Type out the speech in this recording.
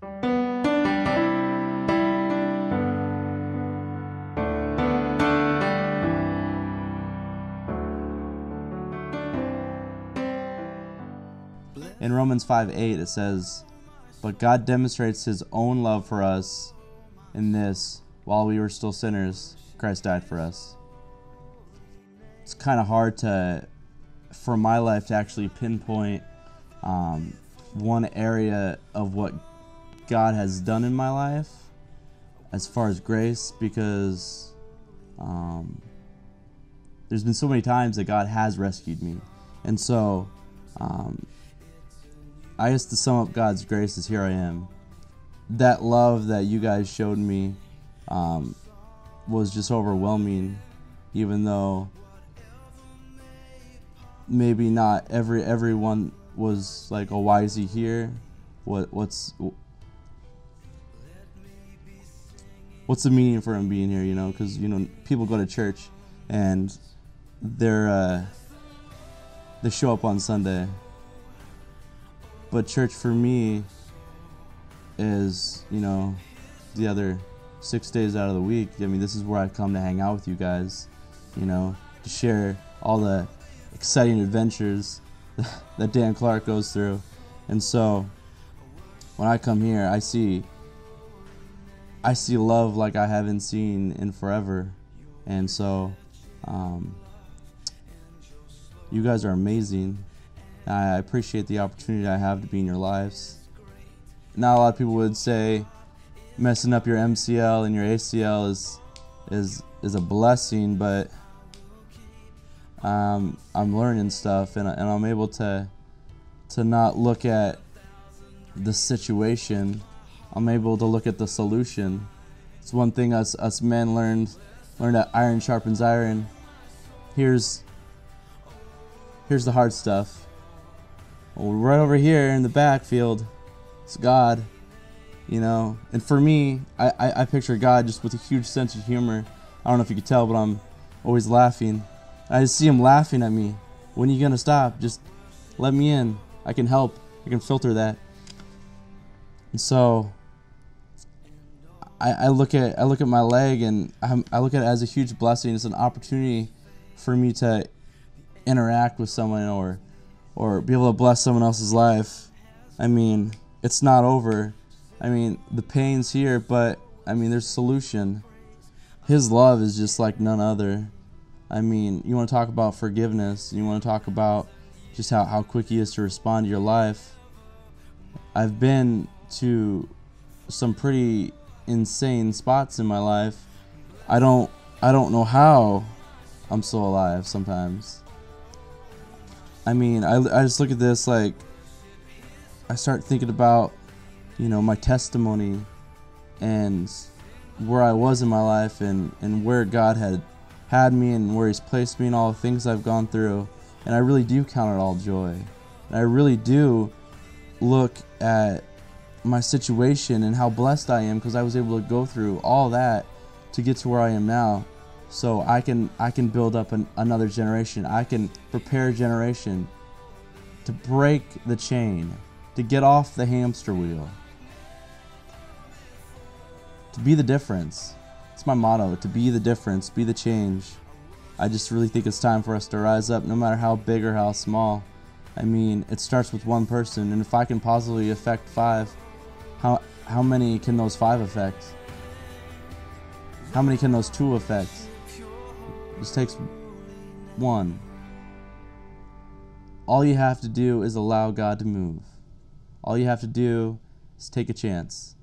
In Romans 5:8 it says, "But God demonstrates his own love for us in this, while we were still sinners, Christ died for us." It's kind of hard for my life to actually pinpoint one area of what God has done in my life as far as grace, because there's been so many times that God has rescued me. And so I guess to sum up God's grace is here I am. That love that you guys showed me was just overwhelming, even though maybe not everyone was like, "Oh, why is he here? What's the meaning for him being here?" You know, because people go to church and they show up on Sunday. But church for me is, the other 6 days out of the week. I mean, this is where I come to hang out with you guys, to share all the exciting adventures that Dan Clark goes through. And so when I come here, I see love like I haven't seen in forever. And so you guys are amazing. I appreciate the opportunity I have to be in your lives. Not a lot of people would say messing up your MCL and your ACL is a blessing, but I'm learning stuff, and I'm able to not look at the situation. I'm able to look at the solution. It's one thing us men learned that iron sharpens iron. Here's the hard stuff. Well, right over here in the backfield, it's God, And for me, I picture God just with a huge sense of humor. I don't know if you could tell, but I'm always laughing. I just see him laughing at me. When are you gonna stop? Just let me in. I can help. I can filter that. And so I look at my leg, and I look at it as a huge blessing. It's an opportunity for me to interact with someone or be able to bless someone else's life. I mean, it's not over. I mean, the pain's here, but there's a solution. His love is just like none other. I mean, you want to talk about forgiveness, you want to talk about just how quick he is to respond to your life. I've been to some pretty insane spots in my life. I don't know how I'm still alive sometimes. I mean, I just look at this, like, I start thinking about, my testimony and where I was in my life and where God had me and where he's placed me and all the things I've gone through. And I really do count it all joy. And I really do look at my situation and how blessed I am because I was able to go through all that to get to where I am now. So I can build up another generation. I can prepare a generation to break the chain, to get off the hamster wheel, to be the difference. It's my motto, to be the difference, be the change. I just really think it's time for us to rise up, no matter how big or how small. I mean, it starts with one person, and if I can positively affect 5, how many can those 5 affect? How many can those 2 affect? It just takes 1. All you have to do is allow God to move. All you have to do is take a chance.